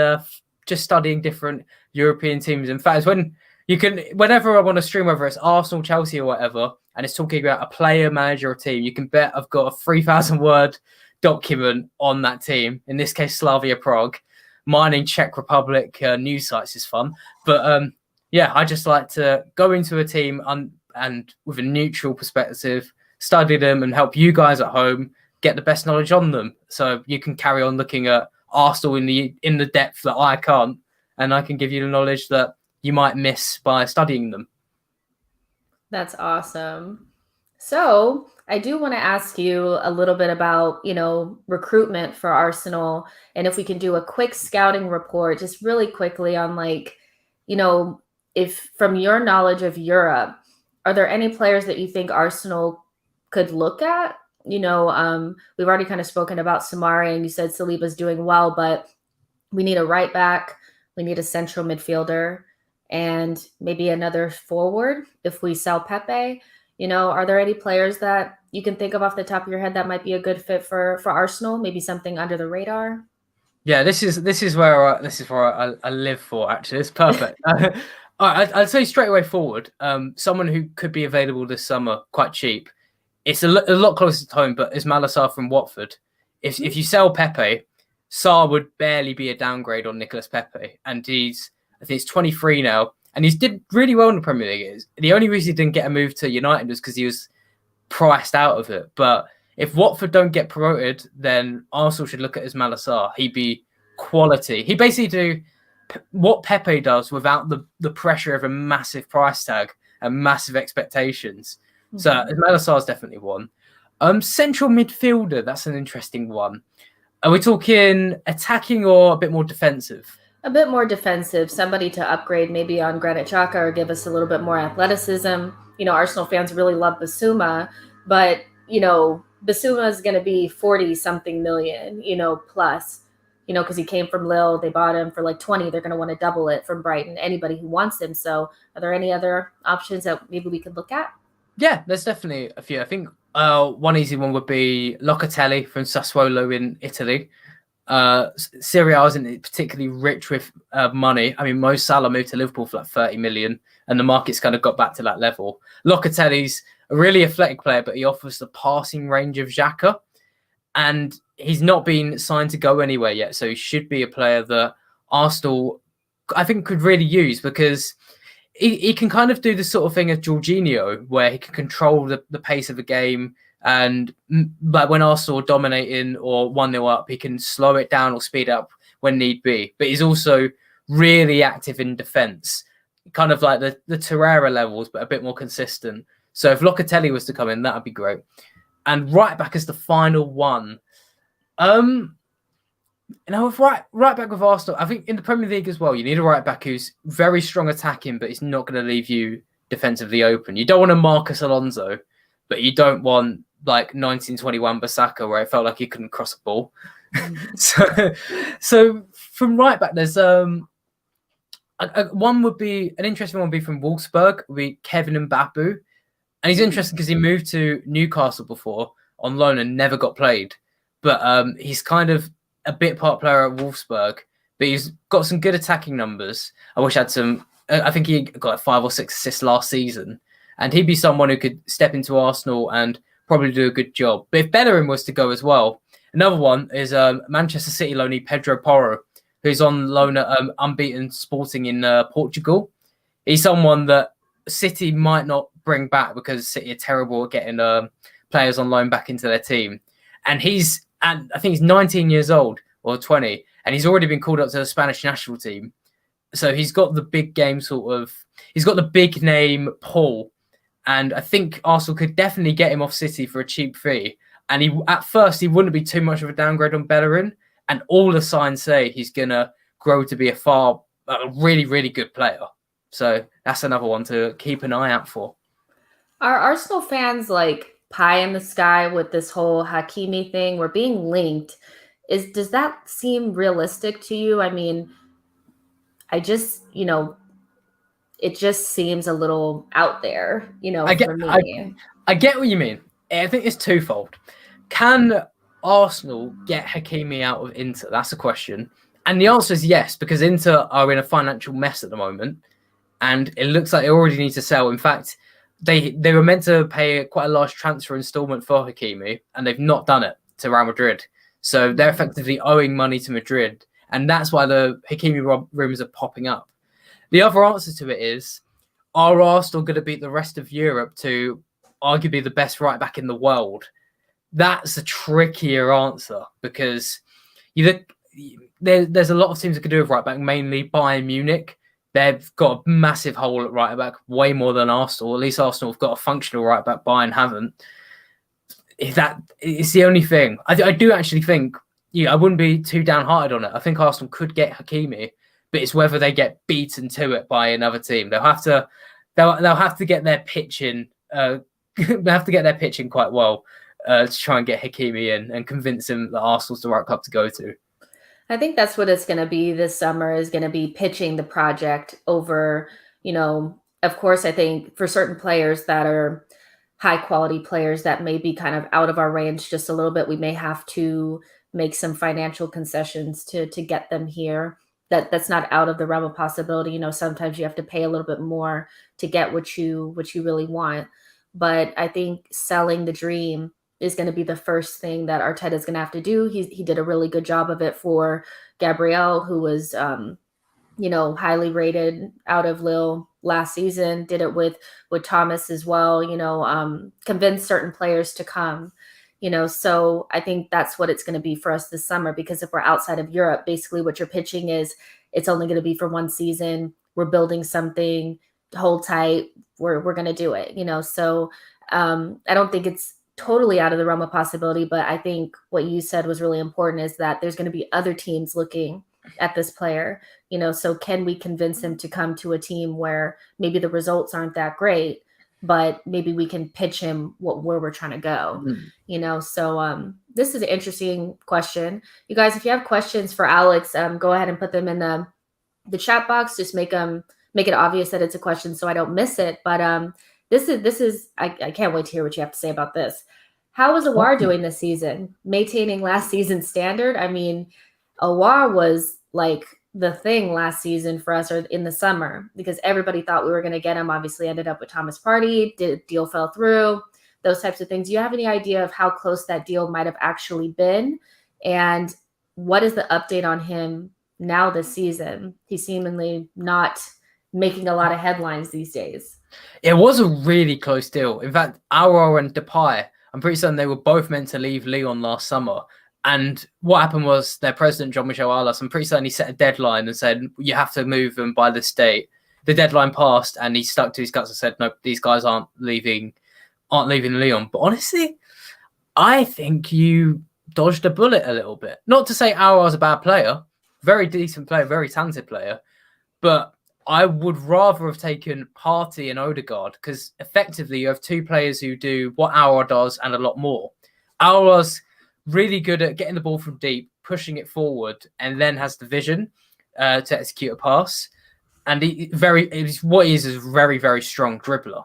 just studying different European teams. In fact, whenever I want to stream, whether it's Arsenal, Chelsea, or whatever, and it's talking about a player, manager, or team, you can bet I've got a 3,000-word document on that team. In this case, Slavia Prague. Mine in Czech Republic news sites is fun. But yeah, I just like to go into a team and with a neutral perspective, study them and help you guys at home get the best knowledge on them. So you can carry on looking at Arsenal in the depth that I can't, and I can give you the knowledge that you might miss by studying them. That's awesome. So I do want to ask you a little bit about, recruitment for Arsenal, and if we can do a quick scouting report, just really quickly on if from your knowledge of Europe, are there any players that you think Arsenal could look at? We've already kind of spoken about Samari, and you said Saliba's doing well, but we need a right back, we need a central midfielder, and maybe another forward if we sell Pepe. Are there any players that you can think of off the top of your head that might be a good fit for Arsenal? Maybe something under the radar? Yeah, this is where I live for. Actually, it's perfect. I'd say straight away forward. Someone who could be available this summer, quite cheap. It's a lot closer to home, but is Malassar from Watford. If you sell Pepe, Sarr would barely be a downgrade on Nicolas Pepe, and I think he's 23 now, and he's did really well in the Premier League. The only reason he didn't get a move to United was because he was priced out of it. But if Watford don't get promoted, then Arsenal should look at his Malassar. He'd be quality. He basically do what Pepe does without the pressure of a massive price tag and massive expectations. Mm-hmm. So Malassar is definitely one. Central midfielder, that's an interesting one. Are we talking attacking or a bit more defensive? A bit more defensive, somebody to upgrade maybe on Granit Xhaka or give us a little bit more athleticism. Arsenal fans really love Bissouma, but, Bissouma is going to be 40-something million, plus, because he came from Lille. They bought him for like 20. They're going to want to double it from Brighton, anybody who wants him. So are there any other options that maybe we could look at? Yeah, there's definitely a few. I think one easy one would be Locatelli from Sassuolo in Italy. Serie A isn't particularly rich with money. I mean, Mo Salah moved to Liverpool for like 30 million, and the market's kind of got back to that level. Locatelli's a really athletic player, but he offers the passing range of Xhaka, and he's not been signed to go anywhere yet. So he should be a player that Arsenal, I think, could really use, because he can kind of do the sort of thing as Jorginho, where he can control the pace of the game. And like when Arsenal are dominating or 1-0 up, he can slow it down or speed up when need be. But he's also really active in defence, kind of like the Torreira levels, but a bit more consistent. So if Locatelli was to come in, that would be great. And right back as the final one. With right back with Arsenal, I think in the Premier League as well, you need a right back who's very strong attacking, but he's not going to leave you defensively open. You don't want a Marcus Alonso, but you don't want like 1921 Basaka, where it felt like he couldn't cross a ball. So from right back, there's one would be an interesting one would be from Wolfsburg, would be Kevin Mbappé. And he's interesting because he moved to Newcastle before on loan and never got played. But he's kind of a bit part player at Wolfsburg, but he's got some good attacking numbers. I wish I had some. I think he got like 5 or 6 assists last season, and he'd be someone who could step into Arsenal and probably do a good job. But if Bellerin was to go as well, another one is Manchester City loanee Pedro Porro, who's on loan at unbeaten Sporting in Portugal. He's someone that City might not bring back because City are terrible at getting players on loan back into their team. And I think he's 19 years old or 20, and he's already been called up to the Spanish national team. So he's got the big game he's got the big name pull. And I think Arsenal could definitely get him off City for a cheap fee. And at first, he wouldn't be too much of a downgrade on Bellerin. And all the signs say he's going to grow to be a really, really good player. So that's another one to keep an eye out for. Are Arsenal fans like pie in the sky with this whole Hakimi thing? We're being linked. Does that seem realistic to you? I mean, it just seems a little out there, for me. I get what you mean. I think it's twofold. Can Arsenal get Hakimi out of Inter? That's a question. And the answer is yes, because Inter are in a financial mess at the moment. And it looks like they already need to sell. In fact, they were meant to pay quite a large transfer installment for Hakimi, and they've not done it to Real Madrid. So they're effectively owing money to Madrid, and that's why the Hakimi rumours are popping up. The other answer to it is, are Arsenal going to beat the rest of Europe to arguably the best right back in the world? That's a trickier answer because there's a lot of teams that can do with right back, mainly Bayern Munich. They've got a massive hole at right back, way more than Arsenal. At least Arsenal have got a functional right back. Bayern haven't. It's the only thing. I do actually think, I wouldn't be too downhearted on it. I think Arsenal could get Hakimi, but it's whether they get beaten to it by another team. They'll have to get their pitching. They have to get their pitching quite well to try and get Hakimi in and convince him that Arsenal's the right club to go to. I think that's what it's going to be this summer, is going to be pitching the project over, of course, I think for certain players that are high quality players that may be kind of out of our range just a little bit, we may have to make some financial concessions to get them here. That's not out of the realm of possibility. Sometimes you have to pay a little bit more to get what you really want. But I think selling the dream is going to be the first thing that Arteta is going to have to do. He did a really good job of it for Gabriel, who was, highly rated out of Lille last season. Did it with Thomas as well. Convinced certain players to come. So I think that's what it's going to be for us this summer. Because if we're outside of Europe, basically what you're pitching is it's only going to be for one season. We're building something. Hold tight. We're going to do it. So I don't think it's totally out of the realm of possibility, but I think what you said was really important, is that there's going to be other teams looking at this player, so can we convince him to come to a team where maybe the results aren't that great, but maybe we can pitch him where we're trying to go, so this is an interesting question. You guys, if you have questions for Alex, go ahead and put them in the chat box. Just make it obvious that it's a question so I don't miss it. But this is I can't wait to hear what you have to say about this. How is Awar doing this season? Maintaining last season's standard? I mean, Awar was like the thing last season for us, or in the summer, because everybody thought we were going to get him. Obviously ended up with Thomas Partey. Deal fell through. Those types of things. Do you have any idea of how close that deal might have actually been? And what is the update on him now this season? He's seemingly not making a lot of headlines these days. It was a really close deal. In fact, Aouar and Depay, I'm pretty certain they were both meant to leave Lyon last summer. And what happened was their president, Jean-Michel Aulas, I'm pretty certain he set a deadline and said, you have to move them by this date. The deadline passed and he stuck to his guts and said, no, these guys aren't leaving Lyon. But honestly, I think you dodged a bullet a little bit. Not to say Aouar's a bad player, very decent player, very talented player, but I would rather have taken Partey and Odegaard, because effectively you have two players who do what Aouar does and a lot more. Aouar's really good at getting the ball from deep, pushing it forward, and then has the vision to execute a pass. And what he is a very, very strong dribbler.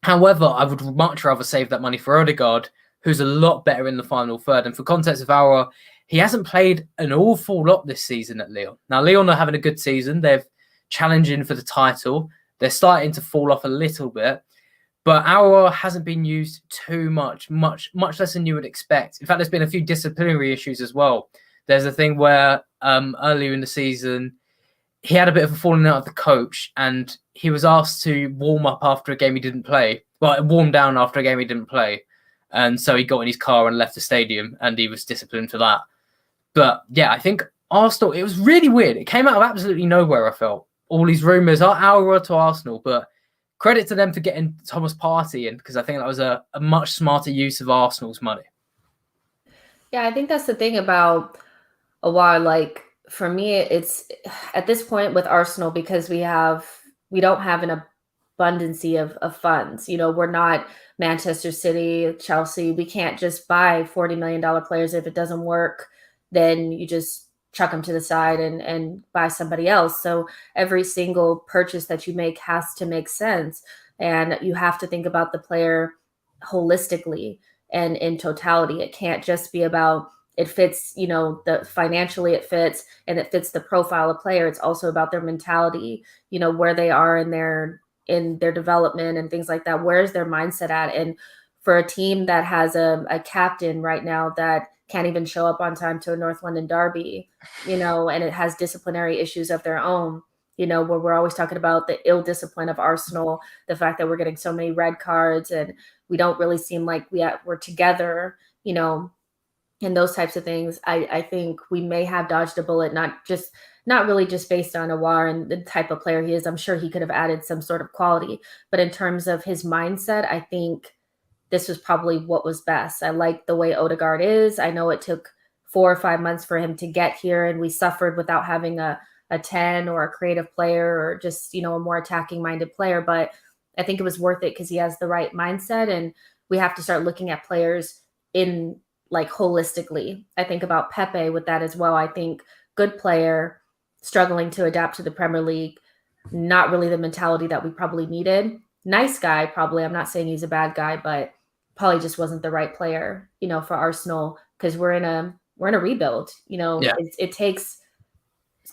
However, I would much rather save that money for Odegaard, who's a lot better in the final third. And for context of Aouar, he hasn't played an awful lot this season at Lyon. Now, Lyon are having a good season. They're challenging for the title. They're starting to fall off a little bit. But Aouar hasn't been used too much less than you would expect. In fact, there's been a few disciplinary issues as well. There's a thing where earlier in the season, he had a bit of a falling out of the coach, and he was asked to warm up after a game he didn't play. Well, warm down after a game he didn't play. And so he got in his car and left the stadium, and he was disciplined for that. But yeah, I think Arsenal, it was really weird. It came out of absolutely nowhere, I felt. All these rumours are Aouar to Arsenal, but credit to them for getting Thomas Partey in, because I think that was a much smarter use of Arsenal's money. Yeah, I think that's the thing about Aouar. Like, for me, it's at this point with Arsenal, because we don't have an abundance of funds. We're not Manchester City, Chelsea. We can't just buy $40 million players. If it doesn't work, then you just chuck them to the side and buy somebody else. So every single purchase that you make has to make sense. And you have to think about the player holistically and in totality. It can't just be about it fits, the financially it fits and it fits the profile of player. It's also about their mentality, where they are in their in their development and things like that. Where's their mindset at? And for a team that has a captain right now that can't even show up on time to a North London derby, and it has disciplinary issues of their own, where we're always talking about the ill discipline of Arsenal, the fact that we're getting so many red cards and we don't really seem like we're together, and those types of things. I think we may have dodged a bullet, not really just based on Aouar and the type of player he is. I'm sure he could have added some sort of quality, but in terms of his mindset, I think this was probably what was best. I like the way Odegaard is. I know it took 4 or 5 months for him to get here, and we suffered without having a 10 or a creative player or just, a more attacking minded player. But I think it was worth it because he has the right mindset, and we have to start looking at players in like holistically. I think about Pepe with that as well. I think good player, struggling to adapt to the Premier League, not really the mentality that we probably needed. Nice guy, probably. I'm not saying he's a bad guy, but probably just wasn't the right player, for Arsenal, because we're in a rebuild. Yeah. It takes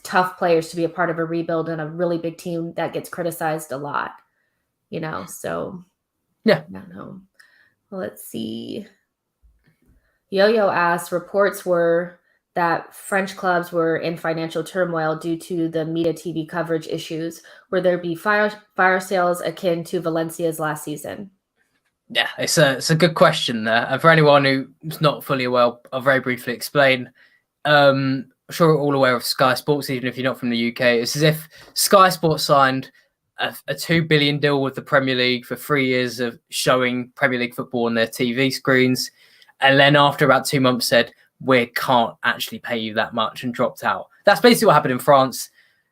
tough players to be a part of a rebuild and a really big team that gets criticized a lot. So yeah. I don't know. Let's see. Yo-Yo asks, reports were that French clubs were in financial turmoil due to the media TV coverage issues. Will there be fire sales akin to Valencia's last season? Yeah, it's a good question there. And for anyone who's not fully aware, I'll very briefly explain. I'm sure we're all aware of Sky Sports, even if you're not from the UK. It's as if Sky Sports signed a $2 billion deal with the Premier League for 3 years of showing Premier League football on their TV screens. And then after about 2 months said, we can't actually pay you that much, and dropped out. That's basically what happened in France.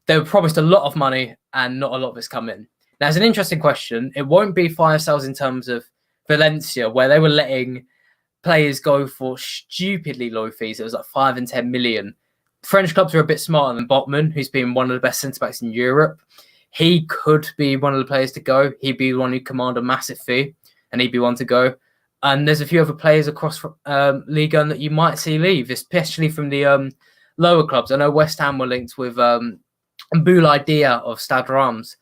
They were promised a lot of money and not a lot of it's come in. Now, it's an interesting question. It won't be fire sales in terms of Valencia, where they were letting players go for stupidly low fees. It was like 5 and 10 million. French clubs are a bit smarter than Botman, who's been one of the best centre-backs in Europe. He could be one of the players to go. He'd be the one who command a massive fee, and he'd be one to go. And there's a few other players across Ligue 1 that you might see leave, especially from the lower clubs. I know West Ham were linked with Boulaye Dia of Stade Reims,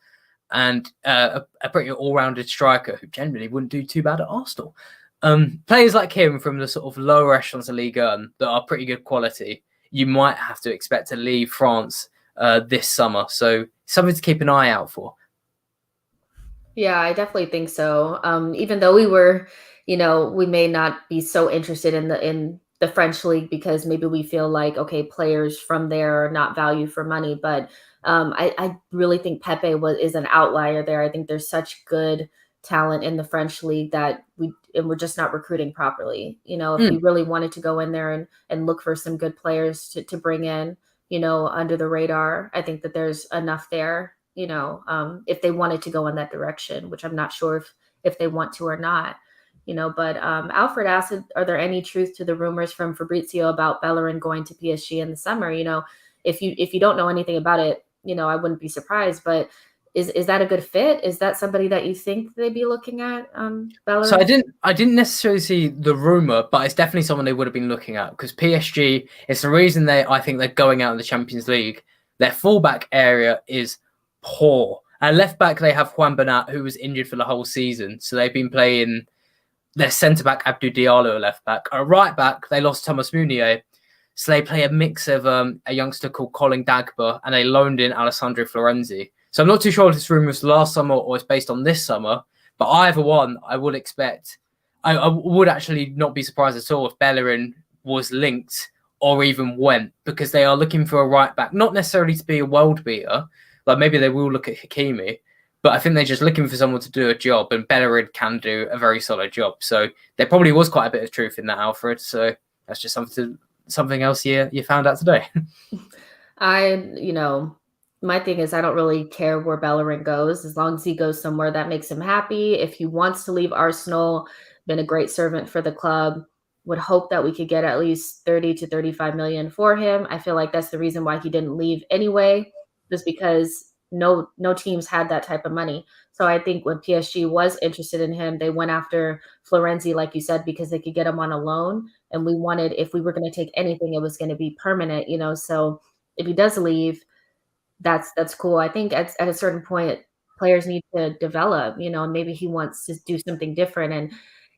and a pretty all-rounded striker who generally wouldn't do too bad at Arsenal. Players like him from the sort of lower echelons of Ligue 1 that are pretty good quality, you might have to expect to leave France this summer. So something to keep an eye out for. Yeah, I definitely think so. Even though we were, we may not be so interested in the French league because maybe we feel like, okay, players from there are not valued for money. But I really think Pepe is an outlier there. I think there's such good talent in the French league that we're just not recruiting properly. If we really wanted to go in there and look for some good players to bring in, under the radar, I think that there's enough there, if they wanted to go in that direction, which I'm not sure if they want to or not. But Alfred asked, are there any truth to the rumors from Fabrizio about Bellerin going to PSG in the summer? If you don't know anything about it, I wouldn't be surprised. But is that a good fit? Is that somebody that you think they'd be looking at, Bellerin? So I didn't necessarily see the rumor, but it's definitely someone they would have been looking at, because PSG, it's the reason I think they're going out in the Champions League. Their fullback area is poor. At left back, they have Juan Bernat, who was injured for the whole season. So they've been playing their centre-back, Abdou Diallo, at left back. At right back, they lost Thomas Meunier. So they play a mix of a youngster called Colin Dagba, and they loaned in Alessandro Florenzi. So I'm not too sure if this rumour was last summer or it's based on this summer. But either one, I would expect. I would actually not be surprised at all if Bellerin was linked or even went, because they are looking for a right back, not necessarily to be a world beater. Like maybe they will look at Hakimi, but I think they're just looking for someone to do a job, and Bellerin can do a very solid job. So there probably was quite a bit of truth in that, Alfred. So that's just something else you found out today. My thing is I don't really care where Bellerin goes, as long as he goes somewhere that makes him happy. If he wants to leave Arsenal, been a great servant for the club, would hope that we could get at least 30 to 35 million for him. I feel like that's the reason why he didn't leave anyway, just because no teams had that type of money. So I think when PSG was interested in him, they went after Florenzi, like you said, because they could get him on a loan. And we wanted, if we were going to take anything, it was going to be permanent, So if he does leave, that's cool. I think at a certain point, players need to develop, and maybe he wants to do something different. And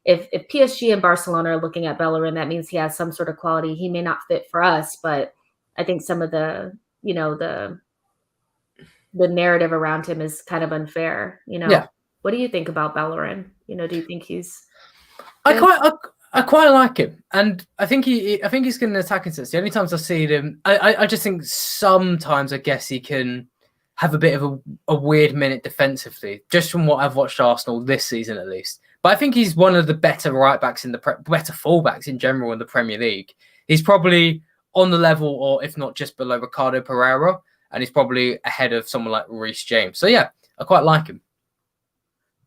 if PSG and Barcelona are looking at Bellerin, that means he has some sort of quality. He may not fit for us, but I think some of the narrative around him is kind of unfair. Yeah. What do you think about Bellerin? Do you think he's good? I quite like him, and I think he's good in attacking sense. The only times I've seen him, I just think sometimes I guess he can have a bit of a weird minute defensively, just from what I've watched Arsenal this season at least. But I think he's one of the better right backs better fullbacks in general in the Premier League. He's probably on the level, or if not just below, Ricardo Pereira, and he's probably ahead of someone like Reece James. So yeah, I quite like him.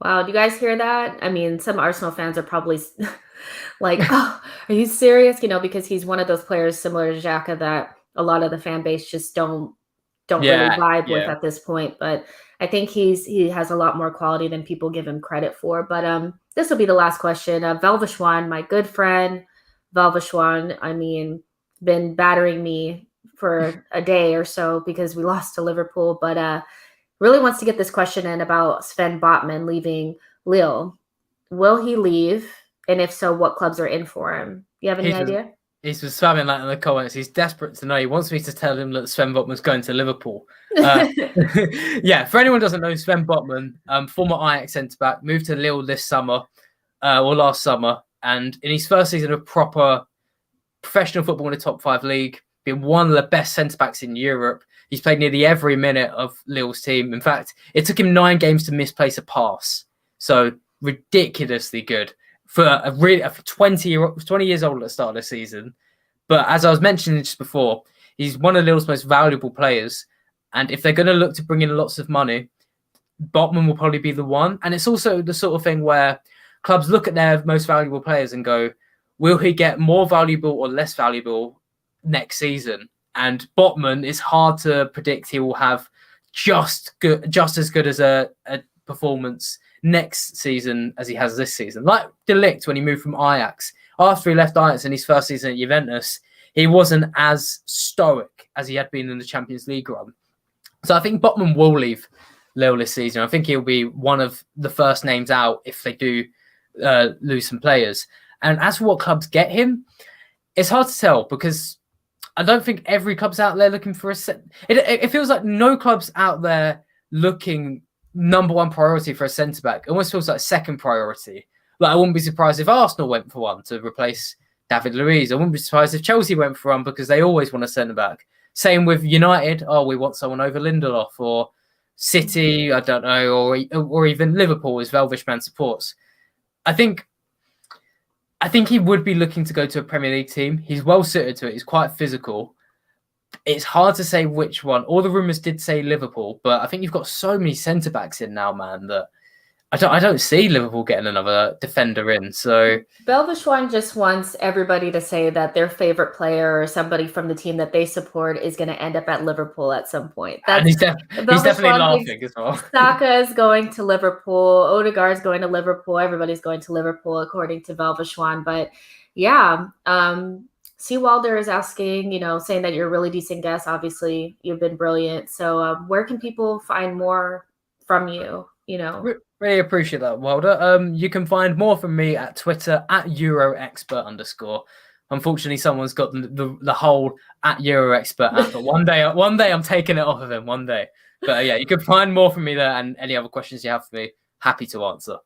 Wow, do you guys hear that? I mean, some Arsenal fans are probably like, "Oh, are you serious?" Because he's one of those players similar to Xhaka that a lot of the fan base just don't really vibe with at this point. But I think he has a lot more quality than people give him credit for. But this will be the last question. Velvishwan, my good friend, Velvishwan, I mean, been battering me for a day or so because we lost to Liverpool, but really wants to get this question in about Sven Botman leaving Lille. Will he leave? And if so, what clubs are in for him? Do you have any idea? He's been spamming that in the comments. He's desperate to know. He wants me to tell him that Sven Botman's going to Liverpool. Yeah, for anyone who doesn't know, Sven Botman, former Ajax centre-back, moved to Lille this summer, or last summer, and in his first season of proper professional football in the top 5 league, been one of the best centre-backs in Europe. He's played nearly every minute of Lille's team. In fact, it took him 9 games to misplace a pass. So ridiculously good. For a 20 years old at the start of the season. But as I was mentioning just before, he's one of Lille's most valuable players. And if they're going to look to bring in lots of money, Botman will probably be the one. And it's also the sort of thing where clubs look at their most valuable players and go, will he get more valuable or less valuable next season? And Botman, it's hard to predict he will have just as good as a performance next season as he has this season. Like De Ligt when he moved from Ajax. After he left Ajax in his first season at Juventus, he wasn't as stoic as he had been in the Champions League run. So I think Botman will leave Lille this season. I think he'll be one of the first names out if they do lose some players. And as for what clubs get him, it's hard to tell because I don't think every club's out there looking for it feels like no club's out there looking number 1 priority for a centre-back. It almost feels like second priority. Like I wouldn't be surprised if Arsenal went for one to replace David Luiz. I wouldn't be surprised if Chelsea went for one because they always want a centre-back. Same with United. Oh, we want someone over Lindelof. Or City, I don't know. Or even Liverpool as Velvishman supports. I think he would be looking to go to a Premier League team. He's well suited to it. He's quite physical. It's hard to say which one. All the rumours did say Liverpool, but I think you've got so many centre-backs in now, man, that I don't see Liverpool getting another defender in. So Belvishwan just wants everybody to say that their favorite player or somebody from the team that they support is going to end up at Liverpool at some point. And he's definitely laughing as well. Saka is going to Liverpool. Odegaard's going to Liverpool. Everybody's going to Liverpool, according to Belvishwan. But yeah, Seawalder is asking, saying that you're a really decent guest. Obviously, you've been brilliant. So where can people find more from you? Really appreciate that, Wilder. You can find more from me at Twitter at EuroExpert_. Unfortunately, someone's got the whole at EuroExpert app, but one day I'm taking it off of him. One day. But yeah, you can find more from me there, and any other questions you have for me, happy to answer.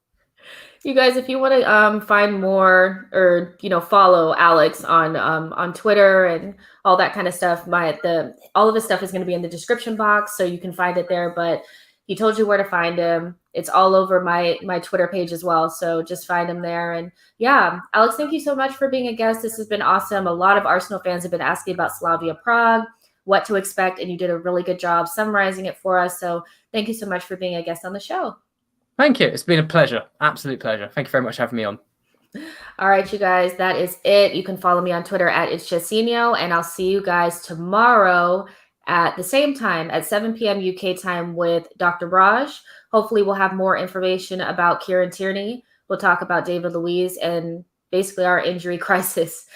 You guys, if you want to find more or follow Alex on Twitter and all that kind of stuff, all of his stuff is going to be in the description box, so you can find it there. But he told you where to find him. It's all over my Twitter page as well, so just find him there. And yeah, Alex, thank you so much for being a guest. This has been awesome. A lot of Arsenal fans have been asking about Slavia Prague, what to expect, and you did a really good job summarizing it for us. So thank you so much for being a guest on the show. Thank you. It's been a pleasure. Absolute pleasure. Thank you very much for having me on. All right, you guys, that is it. You can follow me on Twitter at @It'sJacinho, and I'll see you guys tomorrow at the same time at 7 p.m. UK time with Dr. Raj. Hopefully we'll have more information about Kieran Tierney. We'll talk about David Luiz and basically our injury crisis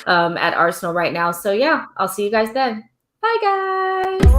at Arsenal right now. So yeah, I'll see you guys then. Bye, guys.